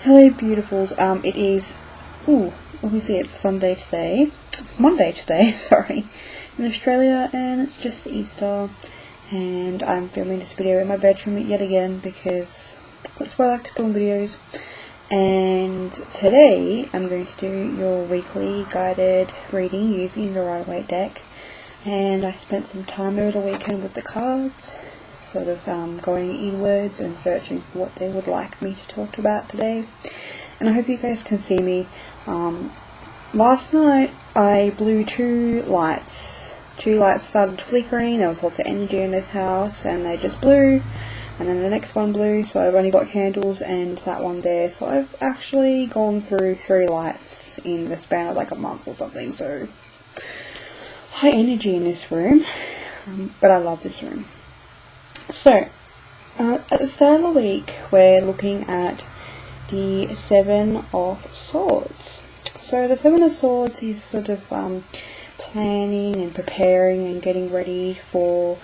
Hello beautifuls, it is, let me see, it's Sunday today, it's Monday today, sorry, in Australia, and it's just Easter, and I'm filming this video in my bedroom yet again, because that's where I like to film videos. And today, I'm going to do your weekly guided reading using the Rider-Waite deck, and I spent some time over the weekend with the cards, sort of going inwards and searching for what they would like me to talk about today. And I hope you guys can see me. Last night I blew two lights. Two lights started flickering. There was lots of energy in this house and they just blew. And then the next one blew, so I've only got candles and that one there. So I've actually gone through 3 lights in the span of like a month or something. So high energy in this room. But I love this room. So, at the start of the week, we're looking at the 7 of Swords. So the 7 of Swords is sort of planning and preparing and getting ready for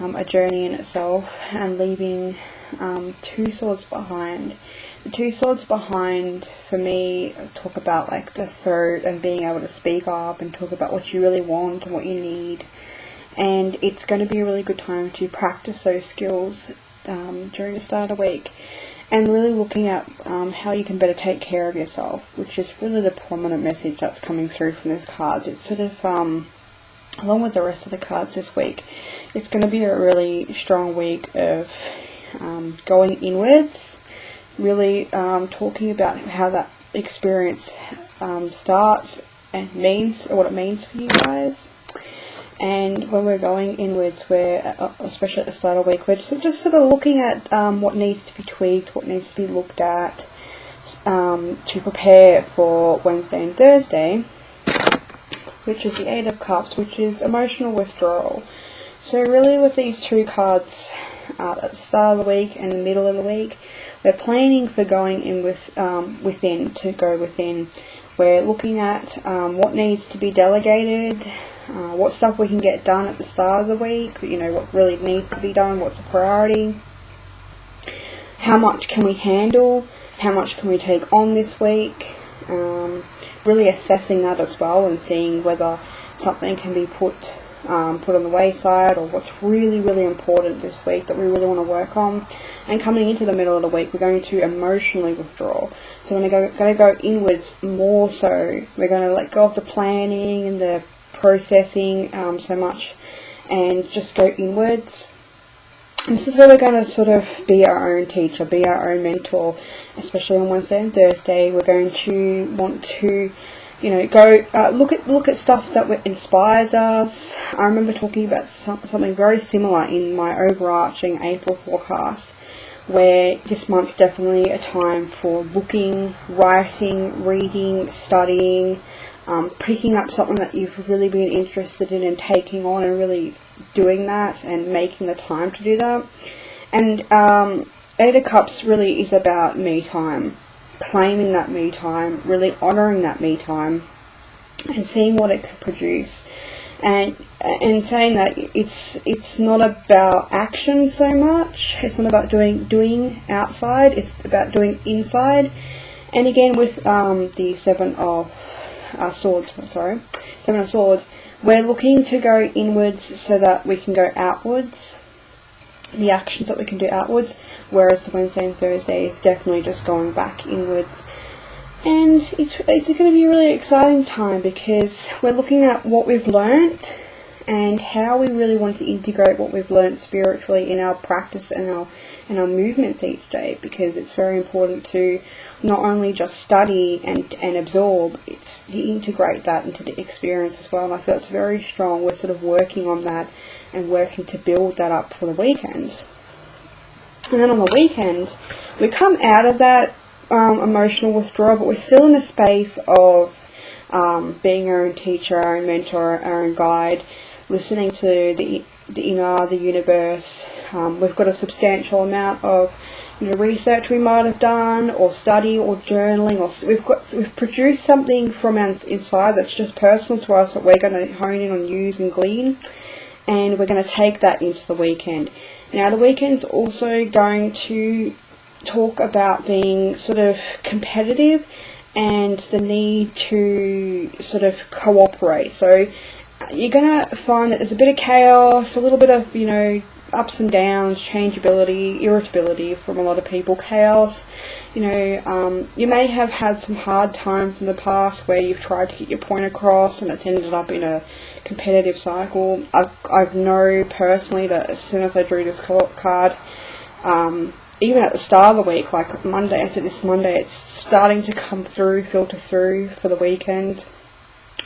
a journey in itself and leaving 2 swords behind. The 2 swords behind, for me, talk about like the throat and being able to speak up and talk about what you really want and what you need. And it's going to be a really good time to practice those skills during the start of the week, and really looking at how you can better take care of yourself, which is really the prominent message that's coming through from these cards. It's sort of, along with the rest of the cards this week, it's going to be a really strong week of going inwards, really talking about how that experience starts and means, or what it means for you guys. And when we're going inwards, especially at the start of the week, we're just sort of looking at what needs to be tweaked, what needs to be looked at to prepare for Wednesday and Thursday, which is the 8 of Cups, which is emotional withdrawal. So really with these 2 cards at the start of the week and the middle of the week, we're planning for going in within, to go within. We're looking at what needs to be delegated, what stuff we can get done at the start of the week, you know, what really needs to be done, what's a priority, how much can we handle, how much can we take on this week, really assessing that as well and seeing whether something can be put on the wayside, or what's really, really important this week that we really want to work on. And coming into the middle of the week, we're going to emotionally withdraw. So we're going to go inwards more so. We're going to let go of the planning and the processing so much and just go inwards. And this is where we're going to sort of be our own teacher, be our own mentor, especially on Wednesday and Thursday. We're going to want to, you know, go look at stuff that inspires us. I remember talking about something very similar in my overarching April forecast, where this month's definitely a time for looking, writing, reading, studying, picking up something that you've really been interested in and taking on and really doing that and making the time to do that. And 8 of Cups really is about me time, claiming that me time, really honouring that me time and seeing what it can produce. And saying that it's not about action so much, it's not about doing outside, it's about doing inside. And again with the 7 of Swords, 7 of Swords, we're looking to go inwards so that we can go outwards, the actions that we can do outwards, whereas the Wednesday and Thursday is definitely just going back inwards. And it's going to be a really exciting time because we're looking at what we've learnt and how we really want to integrate what we've learnt spiritually in our practice and our movements each day, because it's very important to not only just study and absorb, it's to integrate that into the experience as well. And I feel it's very strong. We're sort of working on that and working to build that up for the weekend. And then on the weekend, we come out of that emotional withdrawal, but we're still in a space of being our own teacher, our own mentor, our own guide, listening to the inner, the universe. We've got a substantial amount of research we might have done, or study, or journaling, or we've produced something from our inside that's just personal to us that we're going to hone in on, use and glean, and we're going to take that into the weekend. Now the weekend's also going to talk about being sort of competitive and the need to sort of cooperate. So you're going to find that there's a bit of chaos, a little bit of, ups and downs, changeability, irritability from a lot of people, chaos. You may have had some hard times in the past where you've tried to get your point across and it's ended up in a competitive cycle. I know personally that as soon as I drew this card, even at the start of the week, like Monday, I said this Monday, it's starting to come through, filter through for the weekend.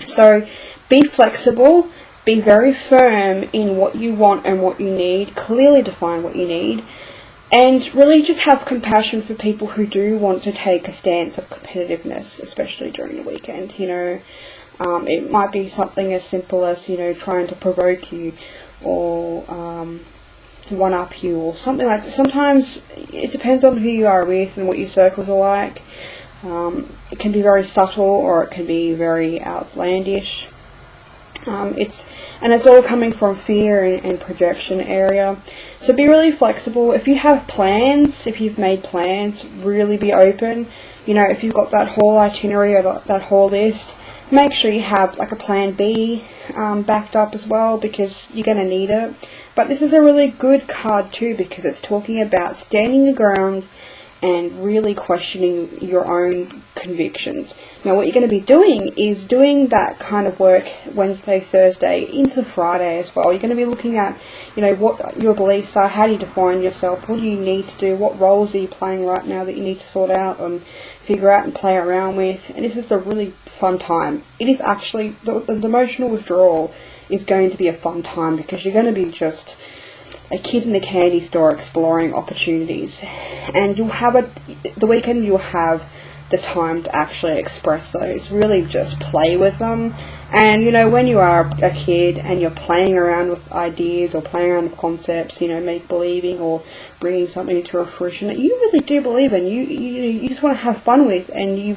So be flexible, be very firm in what you want and what you need, clearly define what you need, and really just have compassion for people who do want to take a stance of competitiveness, especially during the weekend. It might be something as simple as, trying to provoke you or one-up you or something like that. Sometimes it depends on who you are with and what your circles are like. It can be very subtle or it can be very outlandish. It's all coming from fear and projection area. So be really flexible. If you have plans, if you've made plans, really be open. If you've got that whole itinerary or that whole list, make sure you have like a plan B backed up as well, because you're going to need it. But this is a really good card too, because it's talking about standing your ground and really questioning your own convictions. Now what you're going to be doing is doing that kind of work Wednesday, Thursday into Friday as well. You're going to be looking at, what your beliefs are, how do you define yourself, what do you need to do, what roles are you playing right now that you need to sort out and figure out and play around with. And this is a really fun time. It is actually, the emotional withdrawal is going to be a fun time, because you're going to be just a kid in a candy store exploring opportunities, and you'll have the weekend you'll have the time to actually express those, really just play with them. And when you are a kid and you're playing around with ideas or playing around with concepts, make believing or bringing something to a fruition that you really do believe in, you just want to have fun with, and you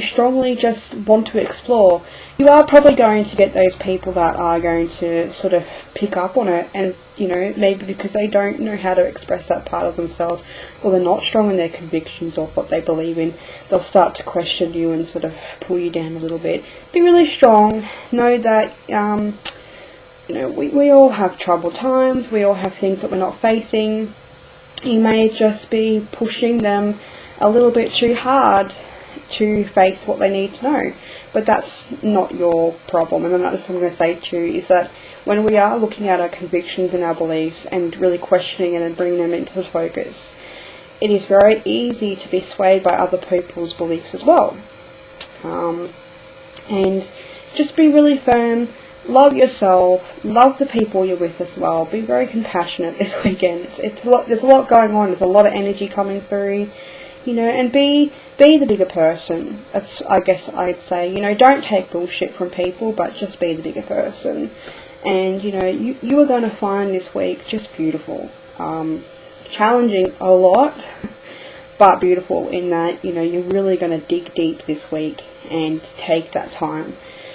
strongly just want to explore, you are probably going to get those people that are going to sort of pick up on it, and maybe because they don't know how to express that part of themselves, or they're not strong in their convictions or what they believe in, they'll start to question you and sort of pull you down a little bit. Be really strong. Know that we all have troubled times, we all have things that we're not facing. You may just be pushing them a little bit too hard to face what they need to know, but that's not your problem. And that's what I'm going to say to you, is that when we are looking at our convictions and our beliefs and really questioning it and bringing them into the focus, it is very easy to be swayed by other people's beliefs as well. And just be really firm, love yourself, love the people you're with as well, be very compassionate this weekend. There's a lot going on, there's a lot of energy coming through, and be the bigger person. That's, I guess I'd say, don't take bullshit from people, but just be the bigger person. And, you are going to find this week just beautiful. Challenging a lot, but beautiful in that, you're really going to dig deep this week and take that time.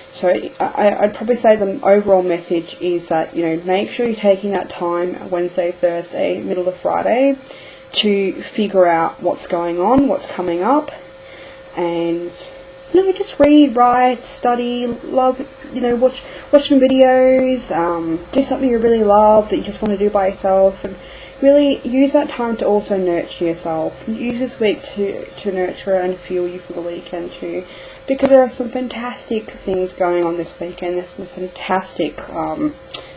So I'd probably say the overall message is that, make sure you're taking that time Wednesday, Thursday, middle of Friday, to figure out what's going on, what's coming up, and just read, write, study, love, watch some videos, do something you really love that you just want to do by yourself, and really use that time to also nurture yourself. Use this week to nurture and fuel you for the weekend too, because there are some fantastic things going on this weekend. There's some fantastic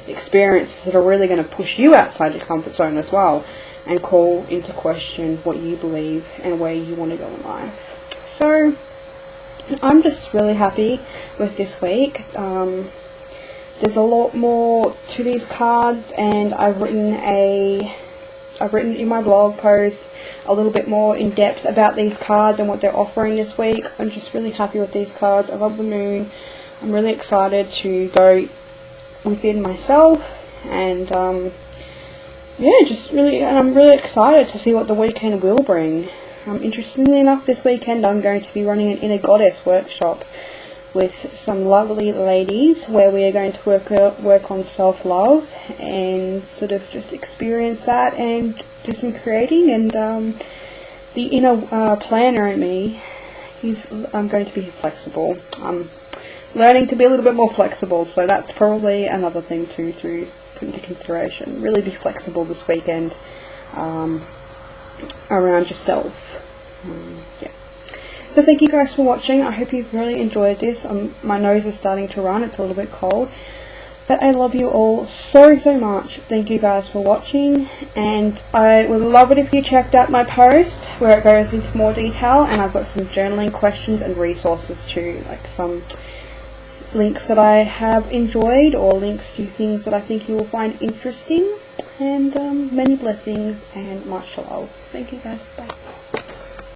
experiences that are really going to push you outside your comfort zone as well, and call into question what you believe and where you want to go in life. So I'm just really happy with this week. There's a lot more to these cards, and I've written in my blog post a little bit more in depth about these cards and what they're offering this week. I'm just really happy with these cards. I love the moon. I'm really excited to go within myself, and I'm really excited to see what the weekend will bring. Interestingly enough, this weekend I'm going to be running an Inner Goddess workshop with some lovely ladies, where we are going to work on self-love and sort of just experience that and do some creating. And the inner planner in me I'm going to be flexible. I'm learning to be a little bit more flexible, so that's probably another thing to put into consideration. Really be flexible this weekend around yourself. Yeah. So thank you guys for watching. I hope you've really enjoyed this. My nose is starting to run. It's a little bit cold. But I love you all so much. Thank you guys for watching, and I would love it if you checked out my post where it goes into more detail, and I've got some journaling questions and resources too, like some links that I have enjoyed or links to things that I think you will find interesting, and many blessings and much love. Thank you guys. Bye.